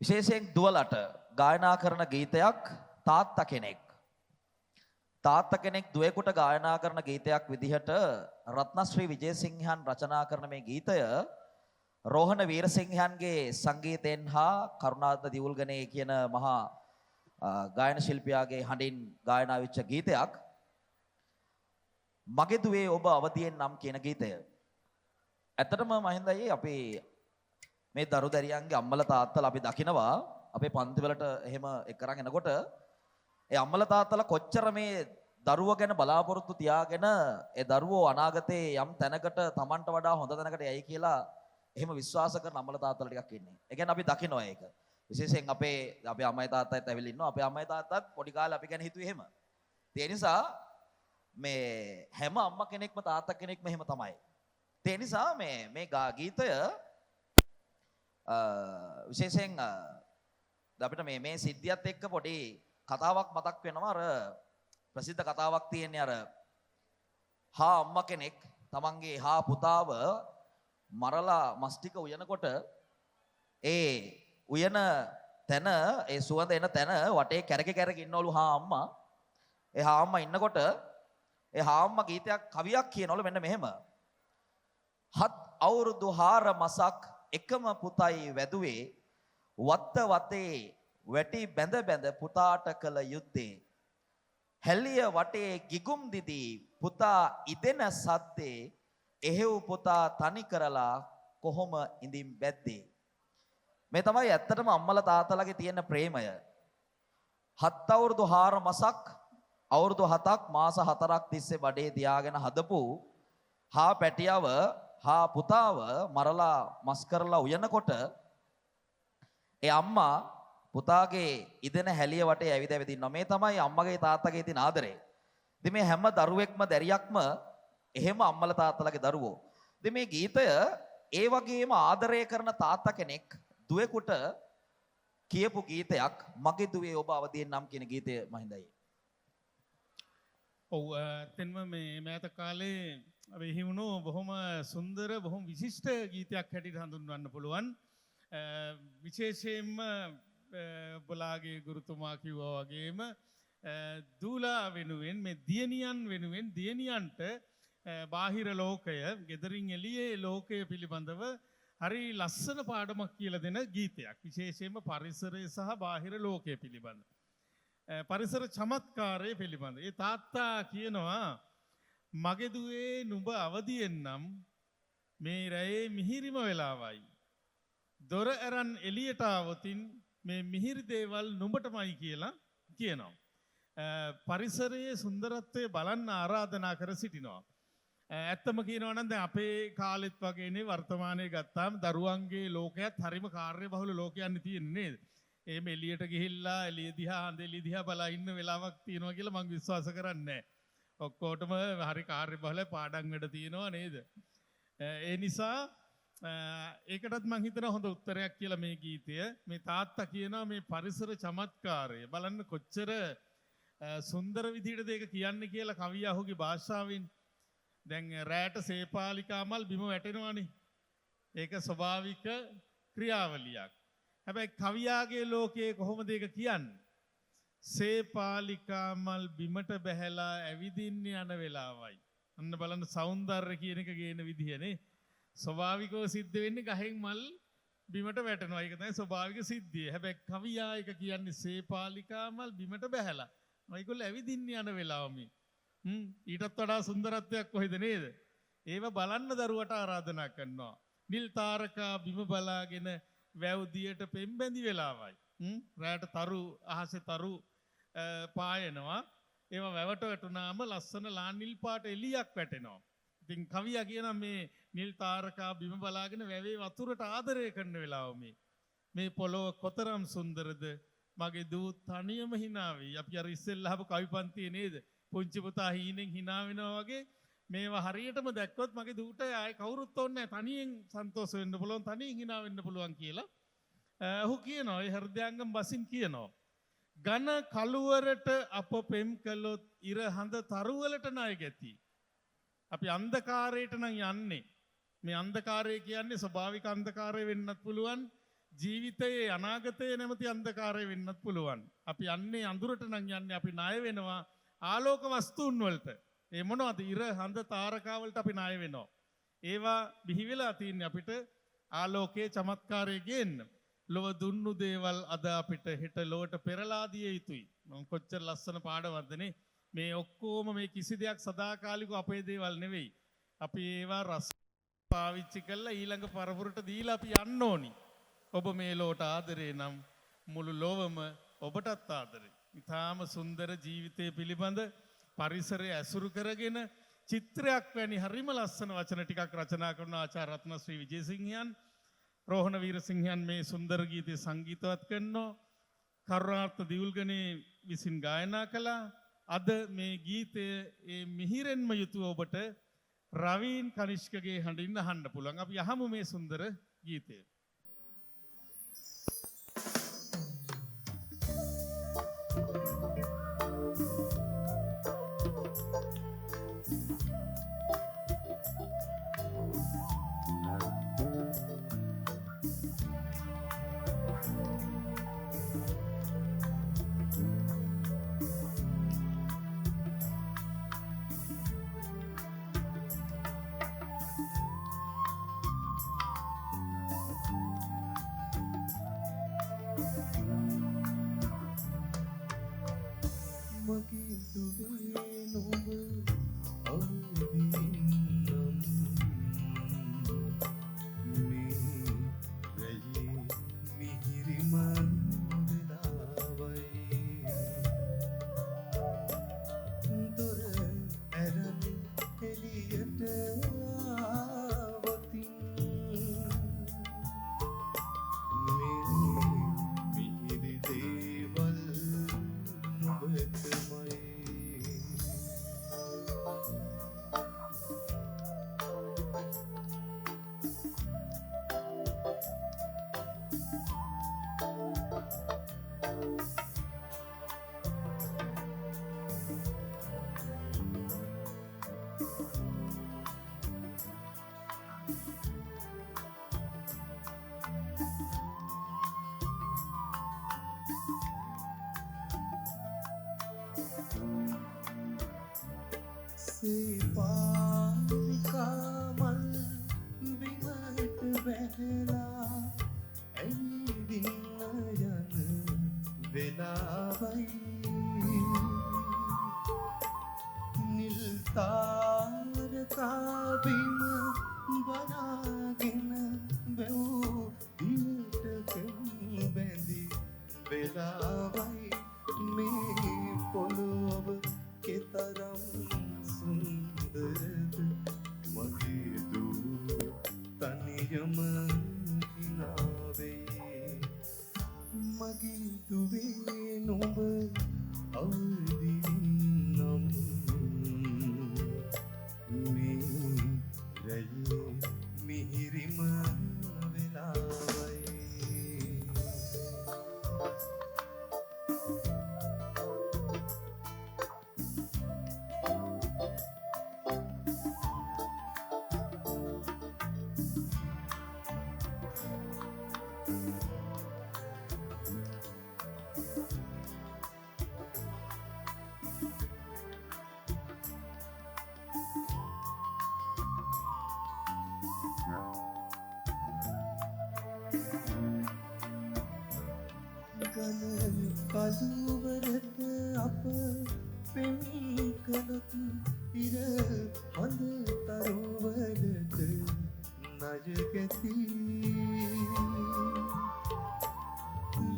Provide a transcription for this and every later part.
විශේෂයෙන් දුවලට ගායනා කරන ගීතයක් තාත්තා කෙනෙක්. තාත්තා කෙනෙක් දුවෙකුට ගායනා කරන ගීතයක් විදිහට රත්නශ්‍රී විජේසිංහන් රචනා කරන මේ ගීතය රෝහණ වීරසිංහන්ගේ සංගීතයෙන් හා කරුණාරත්න දිවුල්ගනේ කියන මහා ගායන ශිල්පියාගේ හඬින් ගායනා වෙච්ච ගීතයක්. මගේ දුවේ ඔබ අවදියෙන් නම් කියන ගීතය. ඇත්තටම මහින්දයි අපි මේ දරු දැරියන්ගේ අම්මලා තාත්තලා අපි දකිනවා අපේ පන්තිවලට එහෙම එක් කරන් එනකොට ඒ අම්මලා තාත්තලා කොච්චර මේ දරුවෝ ගැන බලාපොරොත්තු තියාගෙන ඒ දරුවෝ අනාගතේ යම් තැනකට Tamanට වඩා හොඳ තැනකට යයි කියලා එහෙම විශ්වාස කරන අම්මලා තාත්තලා ටිකක් ඉන්නේ. ඒ කියන්නේ අපි දකිනවා ඒක. විශේෂයෙන් අපේ අම්මයි තාත්තයිත් ඇවිල්ලා ඉන්නවා. අපේ අම්මයි තාත්තත් පොඩි කාලේ අපි ගැන හිතුවේ එහෙම. ඒ නිසා මේ හැම අම්මා කෙනෙක්ම තාත්තා කෙනෙක්ම එහෙම තමයි. ඒ නිසා මේ ගීතය විශේෂයෙන් අපිට මේ සිද්ධියත් එක්ක පොඩි කතාවක් මතක් වෙනවා. අර ප්‍රසිද්ධ කතාවක් තියෙන්නේ අර හා අම්මා කෙනෙක් තමන්ගේ හා පුතාව මරලා මස් ටික උයනකොට ඒ උයන තැන ඒ සුවඳ එන තැන වටේ කැරක ඉන්නවලු හා අම්මා. ඒ හා අම්මා ඉන්නකොට ඒ හා අම්මා ගීතයක් කවියක් කියනවලු මෙන්න මෙහෙම. හත් අවුරුදු 4 මසක් එකම පුතයි වැදුවේ වත්ත වතේ වැටි බැඳ බැඳ පුතාට කළ යුත්තේ හැලිය වටේ ගිගුම් දිදී පුතා ඉදෙන සද්දේ එහෙව් පුතා තනි කරලා කොහොම ඉඳින් බැද්දේ. මේ තමයි ඇත්තටම අම්මලා තාත්තලාගේ තියෙන ප්‍රේමය. 7 අවුරුදු 4 මසක් අවුරුදු 7ක් මාස 4ක් තිස්සේ බඩේ තියාගෙන හදපු හා පැටියව හා පුතාව මරලා මස් කරලා උයනකොට ඒ අම්මා පුතාගේ ඉදෙන හැලිය වටේ ඇවිද ඉන්නවා. මේ තමයි අම්මගේ තාත්තගේ තියෙන ආදරය. ඉතින් මේ හැම දරුවෙක්ම දැරියක්ම එහෙම අම්මලා තාත්තලාගේ දරුවෝ. ඉතින් මේ ගීතය ඒ වගේම ආදරය කරන තාත්තා කෙනෙක් දුවෙකුට කියපු ගීතයක් මගේ දුවේ ඔබ අවදියෙන් නම් කියන ගීතය මහින්දයි. ඔව් එතෙන්ම මේ මෑත කාලේ අපි හිමුණු බොහොම සුන්දර බොහොම විශිෂ්ට ගීතයක් හැටියට හඳුන්වන්න පුළුවන්. විශේෂයෙන්ම බලාගේ ගුරුතුමා කිව්වා වගේම දූලා වෙනුවෙන් මේ දියණියන් වෙනුවෙන් දියණියන්ට බාහිර ලෝකය, ගෙදරින් එළියේ ලෝකය පිළිබඳව හරි ලස්සන පාඩමක් කියලා දෙන ගීතයක්. විශේෂයෙන්ම පරිසරය සහ බාහිර ලෝකය පිළිබඳ. පරිසර චමත්කාරය පිළිබඳ. ඒ තාත්තා කියනවා මගේ දුවේ නුඹ අවදියෙන් නම් මේ රැයේ මිහිරිම වෙලාවයි. දොර ඇරන් එළියට ආවොතින් මේ මිහිරි දේවල් නුඹටමයි කියලා කියනවා. පරිසරයේ සුන්දරත්වය බලන්න ආරාධනා කර සිටිනවා. ඇත්තම කියනවා නම් දැන් අපේ කාලෙත් වගේනේ වර්තමානයේ ගත්තාම දරුවන්ගේ ලෝකයක් හරිම කාර්යබහුල ලෝකයක් තියෙන්නේ නේද? එහෙම එළියට ගිහිල්ලා එළිය දිහා හඳ එළිය දිහා බලා ඉන්න වෙලාවක් තියෙනවා කියලා මම විශ්වාස කරන්නේ නැහැ. ඔක්කොටම හරි කාර්යබහුල පාඩම් වැඩ තියෙනවා නේද? ඒ නිසා ඒකටත් මම හිතන හොඳ උත්තරයක් කියලා මේ ගීතය. මේ තාත්තා කියනවා මේ පරිසර චමත්කාරය බලන්න කොච්චර සුන්දර විදිහටද ඒක කියන්නේ කියලා කවියාහුගේ භාෂාවෙන්. දැන් රැට සේපාලිකා මල් බිම වැටෙනවානේ. ඒක ස්වභාවික ක්‍රියාවලියක්. හැබැයි කවියාගේ ලෝකයේ කොහොමද ඒක කියන්නේ? සේපාලිකා මල් බිමට බැහැලා ඇවිදින්න යන වෙලාවයි. අන්න බලන්න సౌందර්ය කියන එක ගේන විදිහනේ. ස්වභාවිකව සිද්ධ වෙන්නේ ගහෙන් මල් බිමට වැටෙනවා. ඒක තමයි ස්වභාවික සිද්ධිය. හැබැයි කවියා එක කියන්නේ සේපාලිකා මල් බිමට බැහැලා. ඒගොල්ලෝ ඇවිදින්න යන වෙලාව මේ. ඊටත් වඩා සුන්දරත්වයක් කොහෙද නේද? ඒව බලන්න දරුවට ආරාධනා කරනවා. නිල් තාරකා බිම බලාගෙන වැව්දියට පෙම්බැඳි වෙලාවයි. රැට තරු අහසේ තරු පායනවා. ඒව වැවට වැටුනාම ලස්සන ලා නිල් පාට එළියක් වැටෙනවා. ඉතින් කවියා කියන මේ නිල් තාරකා බිම බලාගෙන වැවේ වතුරට ආදරය කරන වෙලාව මේ පොළොව කොතරම් සුන්දරද මගේ දූ තනියම hina වෙයි. අපි අර ඉස්සෙල්ලා අහපු කවි පන්තියේ නේද? පුංචි පුතා හීනෙන් hina වෙනවා වගේ මේවා හරියටම දැක්කොත් මගේ දූට ආයේ කවුරුත් ඕනේ නැහැ. තනියෙන් සන්තෝෂ වෙන්න පුළුවන්, තනියෙන් hina වෙන්න පුළුවන් කියලා. ඔහු කියනවා ඒ හෘදයාංගම් බසින් කියනවා. ඝන කළුවරට අප පෙම් කළොත් ඉර හඳ තරුවලට ණය ගැති. අපි අන්ධකාරයට නම් යන්නේ. මේ අන්ධකාරය කියන්නේ ස්වභාවික අන්ධකාරය වෙන්නත් පුළුවන්. ජීවිතයේ අනාගතයේ නැමති අන්ධකාරය වෙන්නත් පුළුවන්. අපි යන්නේ අඳුරට නම් යන්නේ අපි ණය වෙනවා ආලෝක වස්තුන් වලට. ඒ මොනවද? ඉර හඳ තාරකා වලට අපි ණය වෙනවා. ඒවා බිහි වෙලා තින්නේ අපිට ආලෝකයේ චමත්කාරය ගේන්න. ලොව දුන්නු දේවල් අද අපිට හෙට ලොවට පෙරලා දිය යුතුයි. මම කොච්චර ලස්සන පාඩවක්දනේ. මේ ඔක්කොම මේ කිසි දෙයක් සදාකාලිකව අපේ දේවල් නෙවෙයි. අපි ඒවා රස පාවිච්චි කරලා ඊළඟ පරපුරට දීලා අපි යන්න ඕනි. ඔබ මේ ලෝට ආදරේ නම් මුළු ලොවම ඔබටත් ආදරේ. ඊටාම සුන්දර ජීවිතය පිළිබඳ පරිසරය ඇසුරු කරගෙන චිත්‍රයක් වැනි හරිම ලස්සන වචන ටිකක් රචනා කරන ආචාර්ය රත්නශ්‍රී විජේසිංහයන් රෝහණ වීරසිංහයන් මේ සුන්දර ගීතය සංගීතවත් කරනවා. කරුණාර්ථ දියුල්ගනේ විසින් ගායනා කළා. අද මේ ගීතය ඒ මිහිරෙන්ම යුතුව ඔබට රවීන් කනිෂ්කගේ හඬින් අහන්න පුළුවන්. අපි අහමු මේ සුන්දර ගීතය. පානිකාමල් බිමට වැහැලා ඇවිදින්න යන වෙලාවයි නිල් තාරකා බිම බලාගෙන බැව් දියටකම් බැඳි වෙලාවයි මේ පොළොව කෙතරම් සුන්දරද මගේ දූ තනියම හිනාවේ මගේ දුවේ නුඹ අවදිනම් මේ රැයේ මිහිරිම වෙලාවයි කදුවරට අප පෙනී කළොත් ඉර හොඳ තරුවලට නජගැති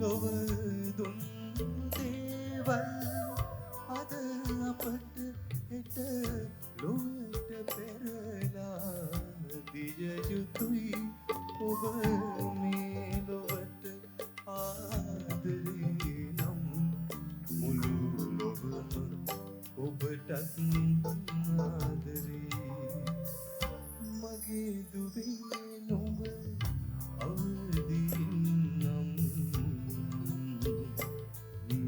ලොව දුන් දේවල් අද අපට හෙට ලොවට පෙරලා දිය යුතුයි ඔබ මේ ලොවට ආදරේ නම් මුළු ලොවම ඔබටත් ආදරේ මගේ දුවේ නුඹ අවදිනම්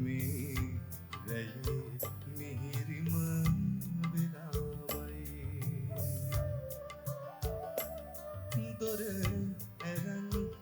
මේ රැයේ මිහිරිම වෙලාවයි දොර ඇරන්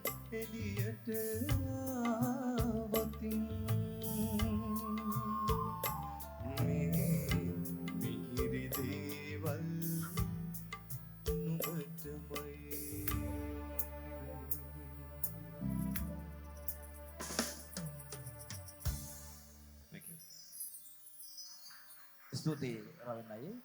ස්තුතියි රවින් අයියේ.